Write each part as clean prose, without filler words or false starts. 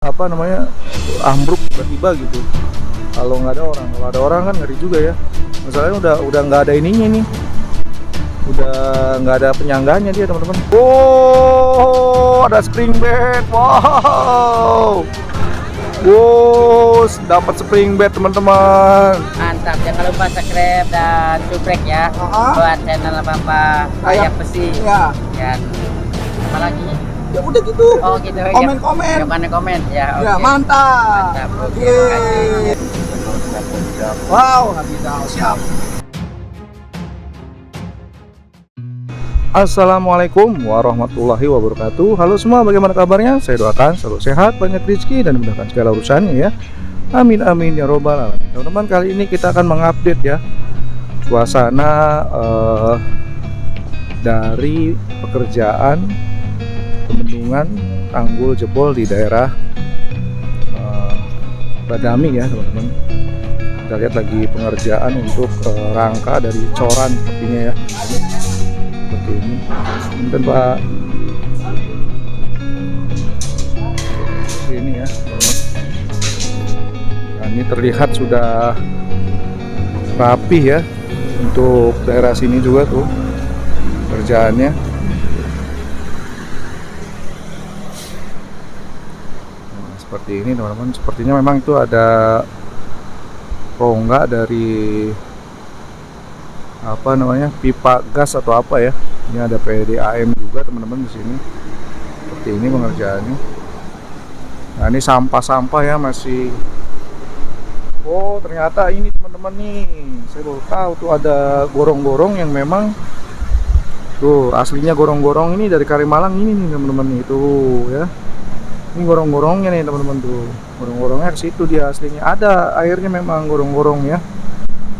apa namanya ambruk tiba-tiba gitu. Kalau ada orang kan ngeri juga ya. Masalahnya udah nggak ada ininya nih, udah nggak ada penyangganya dia teman-teman. Wow, ada spring bed. Wow, wow, dapat spring bed teman-teman. Mantap, jangan lupa subscribe dan subrek ya buat channel Bapak Ayah Besi. Ya. Dan apa lagi? Ya udah gitu. Oh gitu. Komen-komen. Komen ya. Ya, Oke. mantap. Mantap. Oke. Wow, Habibal siap. Assalamualaikum warahmatullahi wabarakatuh. Halo semua, bagaimana kabarnya? Saya doakan selalu sehat, banyak rezeki dan dimudahkan segala urusannya ya. Amin amin ya robbal alamin. Teman-teman, kali ini kita akan mengupdate ya suasana dari pekerjaan pembendungan tanggul jebol di daerah Badami ya teman-teman. Kita lihat lagi pengerjaan untuk rangka dari coran sepertinya ya. Seperti ini. Mungkin Pak. Seperti ini ya. Nah, ini terlihat sudah rapih ya. Untuk daerah sini juga tuh kerjaannya. Nah, seperti ini teman-teman. Sepertinya memang itu ada rongga dari apa namanya pipa gas atau apa ya. Ini ada PDAM juga teman-teman di sini. Seperti ini pengerjaannya. Nah ini sampah-sampah ya masih. Oh ternyata ini teman-teman nih, saya baru tahu tuh ada gorong-gorong yang memang tuh aslinya gorong-gorong ini dari Kalimalang ini nih teman-teman nih tuh ya. Ini gorong-gorongnya nih teman-teman tuh. Gorong-gorongnya ke situ dia aslinya. Ada airnya memang gorong-gorong ya.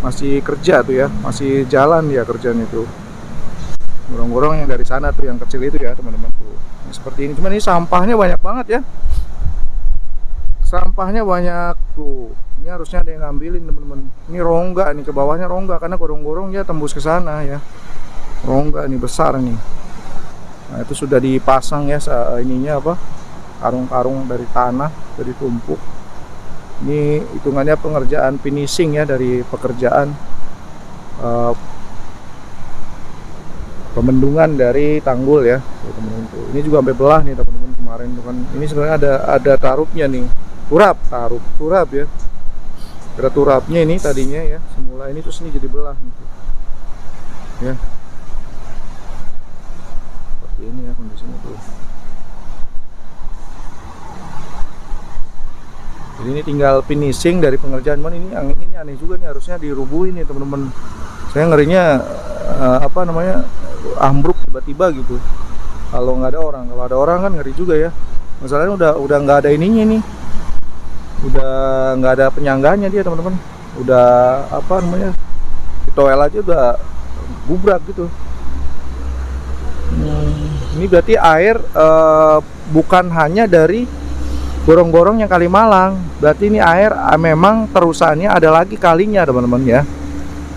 Masih kerja tuh ya, masih jalan dia kerjaan itu. Gorong-gorong yang dari sana tuh yang kecil itu ya teman-teman tuh. Nah, seperti ini. Cuman ini sampahnya banyak banget ya. Sampahnya banyak tuh. Ini harusnya ada yang ngambilin teman-teman. Ini rongga nih, ke bawahnya rongga karena gorong-gorong ya tembus ke sana ya. Rongga nih besar nih. Nah, itu sudah dipasang ya ininya apa? Karung-karung dari tanah, dari tumpuk. Ini hitungannya pengerjaan finishing ya dari pekerjaan pembendungan dari tanggul ya, teman-teman. Ini juga sampai belah nih teman-teman kemarin tuh kan. Ini sebenarnya ada tarupnya nih, turap ya. Ada turapnya ini tadinya ya, semula ini terus ini jadi belah gitu. Ya. Seperti ini ya kondisinya tuh. Jadi ini tinggal finishing dari pengerjaan. Ini aneh juga nih, harusnya dirubuhin nih teman-teman. Saya ngerinya apa namanya ambruk tiba-tiba gitu. Kalau ada orang kan ngeri juga ya. Masalahnya udah nggak ada ininya nih, udah nggak ada penyangganya dia teman-teman. Udah apa namanya di toel aja udah gubrak gitu. Ini berarti air bukan hanya dari gorong-gorong yang Kalimalang, berarti ini air memang terusannya ada lagi kalinya teman-teman ya.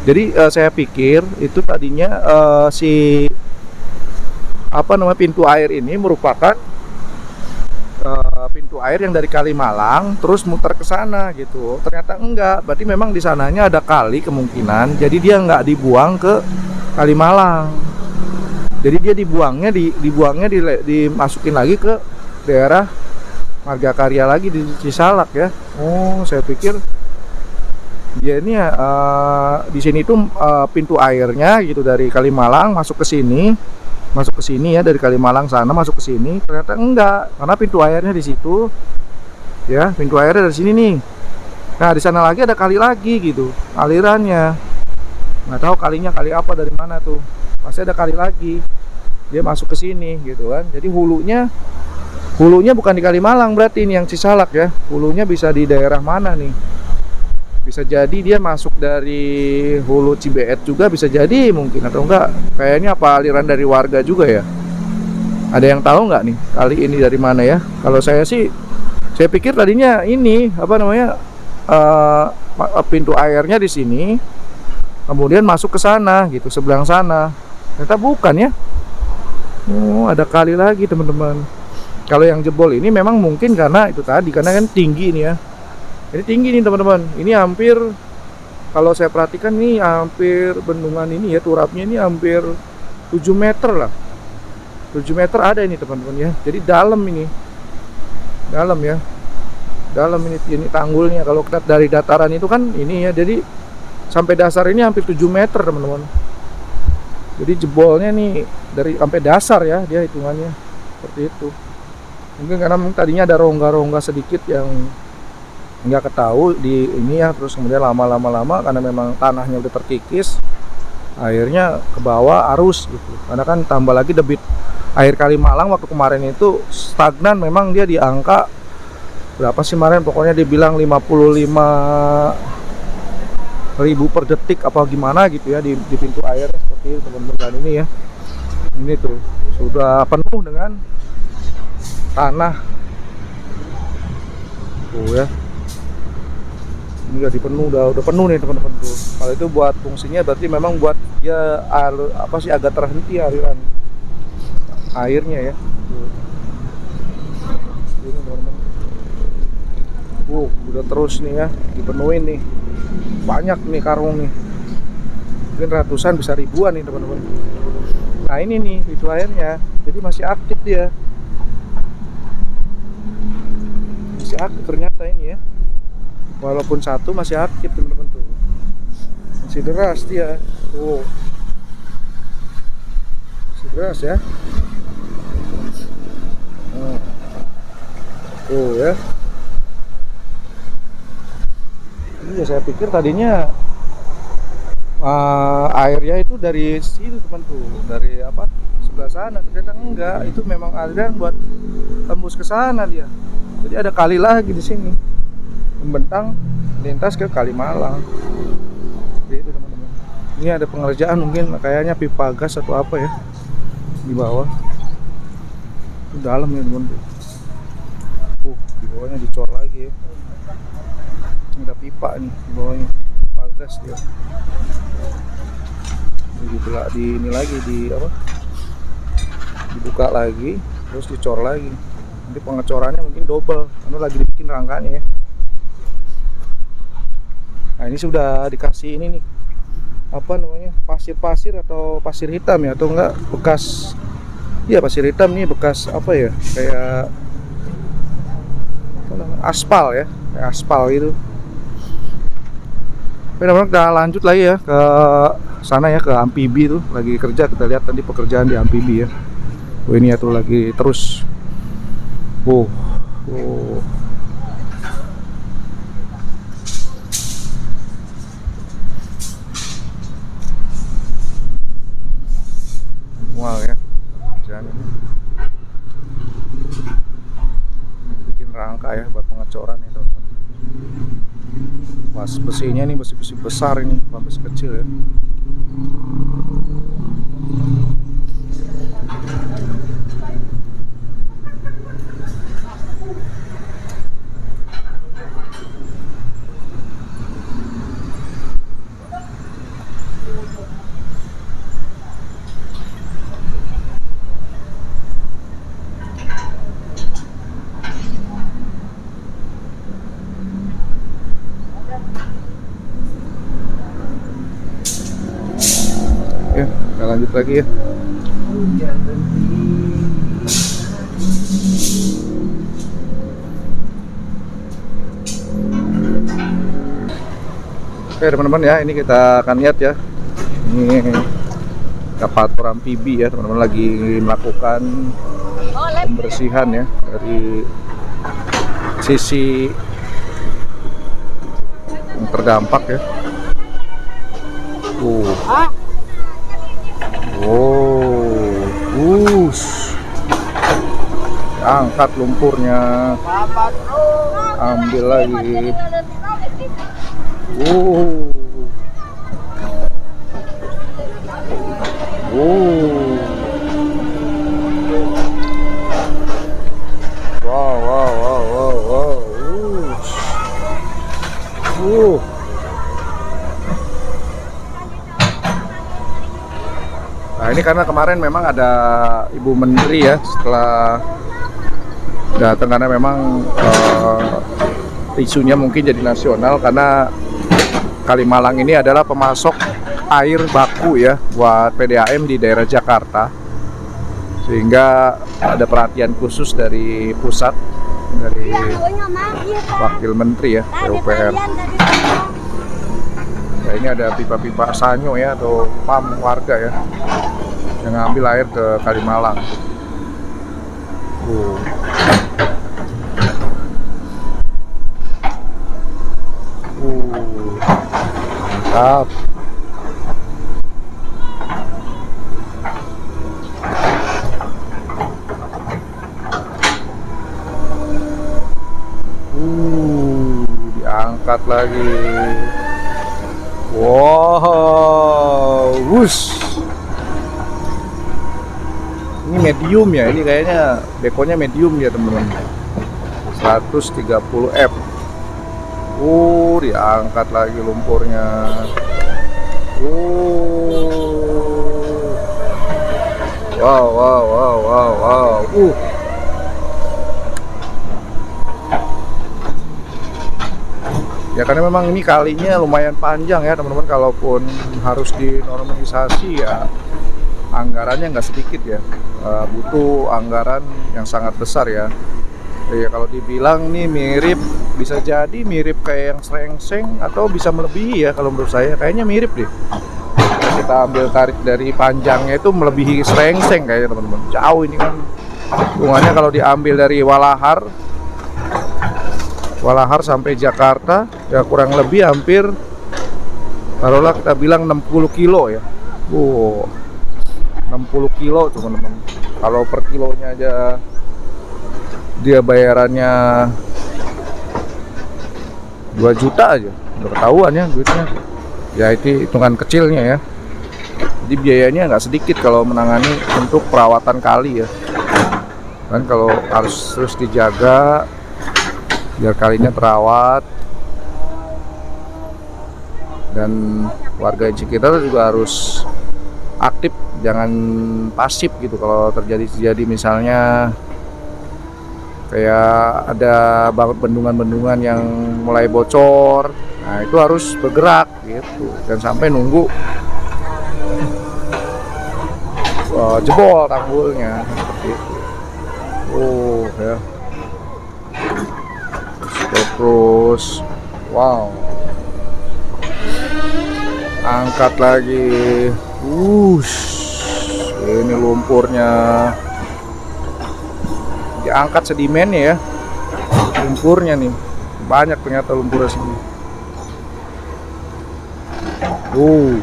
Jadi saya pikir itu tadinya si apa namanya pintu air ini merupakan pintu air yang dari Kalimalang terus muter ke sana gitu. Ternyata enggak, berarti memang di sananya ada kali kemungkinan. Jadi dia nggak dibuang ke Kalimalang. Jadi dia dibuangnya dimasukin lagi ke daerah Marga Karya lagi di Cisalak ya. Oh, saya pikir dia ini di sini tuh pintu airnya gitu dari Kalimalang masuk ke sini ya, dari Kalimalang sana masuk ke sini. Ternyata enggak, karena pintu airnya di situ ya, pintu airnya dari sini nih. Nah di sana lagi ada kali lagi gitu alirannya. Nggak tahu kalinya kali apa, dari mana tuh, pasti ada kali lagi dia masuk ke sini gitu kan. Jadi hulunya bukan di Kalimalang berarti ini yang Cisalak ya. Hulunya bisa di daerah mana nih? Bisa jadi dia masuk dari hulu Cibeet juga bisa jadi mungkin, atau enggak kayaknya apa aliran dari warga juga ya. Ada yang tahu nggak nih kali ini dari mana ya? Kalau saya sih saya pikir tadinya ini apa namanya pintu airnya di sini kemudian masuk ke sana gitu, sebelah sana. Ternyata bukan ya. Oh, ada kali lagi teman-teman. Kalau yang jebol ini memang mungkin karena itu tadi, karena kan tinggi nih ya. Ini tinggi nih teman-teman. Ini hampir, kalau saya perhatikan nih hampir bendungan ini ya, turapnya ini hampir 7 meter lah. 7 meter ada ini teman-teman ya. Jadi dalam ini. Dalam ya. Dalam ini tanggulnya. Kalau kita dari dataran itu kan ini ya. Jadi sampai dasar ini hampir 7 meter teman-teman. Jadi jebolnya nih dari sampai dasar ya dia hitungannya. Seperti itu. Mungkin karena tadinya ada rongga-rongga sedikit yang nggak ketahui di ini ya, terus kemudian lama karena memang tanahnya udah terkikis, airnya ke bawah arus gitu. Karena kan tambah lagi debit air Kali Malang waktu kemarin itu stagnan, memang dia di angka berapa sih kemarin, pokoknya dia bilang 55.000 per detik apa gimana gitu ya di pintu air seperti itu teman-teman. Dan ini ya, ini tuh sudah penuh dengan tanah tuh ya. Ini udah dipenuh, udah penuh nih teman-teman tuh. Kalau itu buat fungsinya berarti memang buat dia apa sih, agak terhenti aliran airnya ya. Tuh. Ini teman-teman. Udah terus nih ya, dipenuhin nih. Banyak nih karung nih. Mungkin ratusan, bisa ribuan nih teman-teman. Nah ini nih itu airnya, jadi masih aktif dia. Masih aktif ternyata ini ya. Walaupun satu masih aktif teman-teman tuh. Masih deras dia. Tuh. Masih deras ya. Tuh ya. Iya, saya pikir tadinya airnya itu dari situ teman tuh, dari apa, sebelah sana. Ternyata enggak, itu memang aliran buat tembus ke sana dia. Jadi ada kali lagi di sini, membentang lintas ke Kali Malang. Seperti itu teman-teman. Ini ada pengerjaan mungkin, kayaknya pipa gas atau apa ya di bawah. Itu dalam ya teman-teman. Di bawahnya dicor lagi ya. Ini ada pipa nih di bawahnya, pipa gas dia. Ini lagi di apa? Dibuka lagi, terus dicor lagi. Nanti pengecorannya mungkin double, karena lagi dibikin rangkanya ya. Nah ini sudah dikasih ini nih, apa namanya, pasir-pasir atau pasir hitam ya, atau enggak bekas, iya pasir hitam nih, bekas apa ya, kayak apa namanya, aspal ya, kayak aspal gitu. Tapi kita lanjut lagi ya ke sana ya, ke amfibi tuh lagi kerja, kita lihat tadi pekerjaan di amfibi ya. Ini ya tuh lagi terus. Wow ya, jangan bikin rangka ya buat pengecoran ya teman-teman. Pas besinya nih, besi-besi besar ini, bukan besi kecil ya. Ya, kita lanjut lagi ya. Oke teman-teman ya, ini kita akan lihat ya. Ini kapal amfibi ya teman-teman, lagi melakukan pembersihan ya dari sisi yang terdampak ya. Angkat lumpurnya, ambil lagi. Nah ini karena kemarin memang ada Ibu Menteri ya, setelah datang karena memang isunya mungkin jadi nasional karena Kalimalang ini adalah pemasok air baku ya buat PDAM di daerah Jakarta, sehingga ada perhatian khusus dari pusat, dari Wakil Menteri ya PUPR. Nah, ini ada pipa-pipa sanyo ya atau pam warga ya yang ngambil air ke Kalimalang. Mantap. Diangkat lagi. Wow, wush. Ini medium ya, ini kayaknya bekonya medium ya teman-teman. 130 F. Diangkat lagi lumpurnya. Wow. Ya karena memang ini kalinya lumayan panjang ya teman-teman, kalaupun harus dinormalisasi ya anggarannya nggak sedikit ya, butuh anggaran yang sangat besar ya. Ya kalau dibilang nih mirip, bisa jadi mirip kayak yang Srengseng atau bisa melebihi ya kalau menurut saya, kayaknya mirip deh. Kita ambil tarik dari panjangnya itu melebihi Srengseng kayaknya teman-teman. Jauh ini kan hubungannya kalau diambil dari Walahar sampai Jakarta ya kurang lebih hampir, taruhlah kita bilang 60 kilo ya. 60 kilo teman-teman. Kalau per kilonya aja dia bayarannya 2 juta aja, udah ketahuan ya duitnya. Ya itu hitungan kecilnya ya. Jadi biayanya nggak sedikit kalau menangani untuk perawatan kali ya. Kan kalau harus terus dijaga biar kalinya terawat, dan warga sekitar juga harus aktif, jangan pasif gitu. Kalau terjadi misalnya kayak ada bendungan-bendungan yang mulai bocor, nah itu harus bergerak gitu, dan sampai nunggu jebol tanggulnya seperti itu. Ya. Terus, wow, angkat lagi. Ini lumpurnya diangkat sedimennya ya, lumpurnya nih banyak ternyata lumpurnya sini. Wow.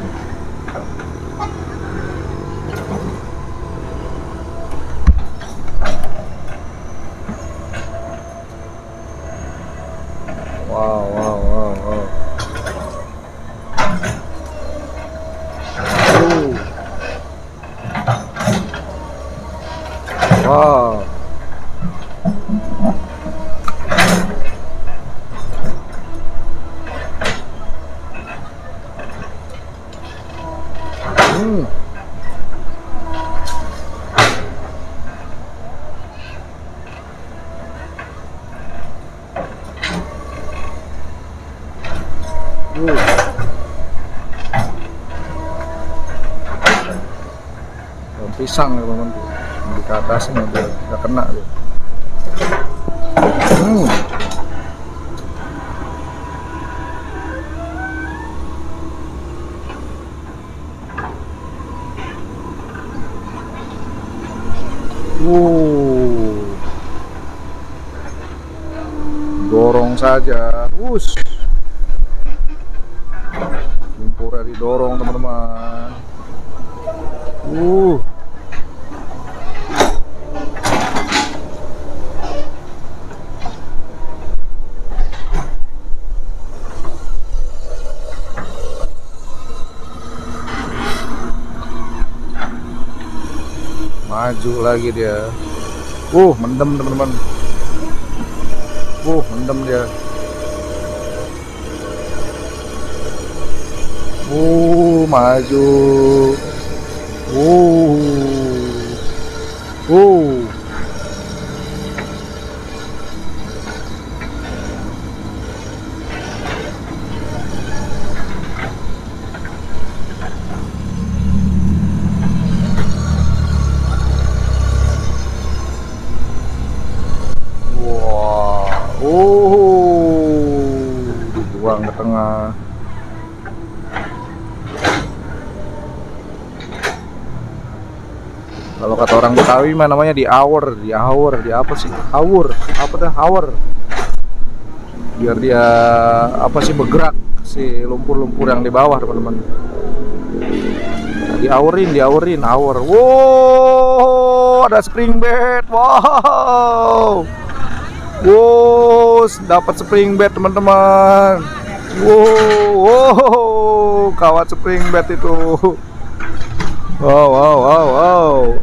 Daun pisang ya teman-teman, di ke atasnya udah nggak kena tuh. Dorong saja, lumpurnya didorong teman-teman. Maju lagi dia. Mendem teman-teman. Mendem dia. Maju. tengah. Kalau kata orang Betawi mah namanya di apa sih? Apa dah awur? Biar dia apa sih bergerak si lumpur-lumpur yang di bawah, teman-teman. Diawurin, awur. Wow, ada spring bed. Wow, dapat spring bed, teman-teman. Wow, kawat spring bed itu. Wow.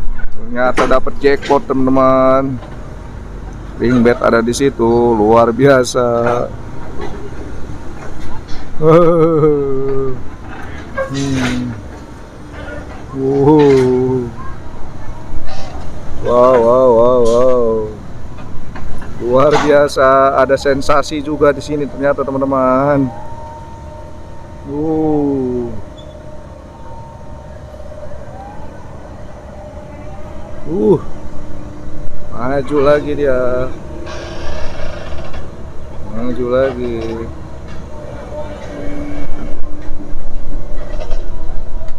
Ternyata dapat jackpot, teman-teman. Spring bed ada di situ, luar biasa. Wow. Luar biasa, ada sensasi juga di sini ternyata, teman-teman. Maju lagi dia. Maju lagi.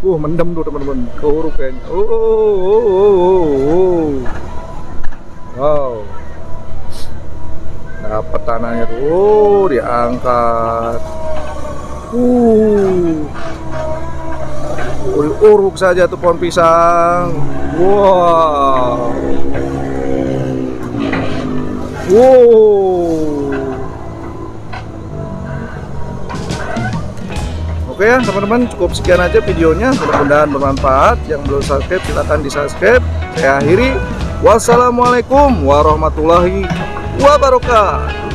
Mendem tuh, teman-teman. Kehuruf kayaknya. Wow. Dapat tanahnya tuh. Diangkat. Uruk saja tuh pohon pisang. Wow. Oke ya teman-teman, cukup sekian aja videonya. Mudah-mudahan bermanfaat. Yang belum subscribe silahkan di subscribe. Saya akhiri. Wassalamualaikum warahmatullahi wabarakatuh.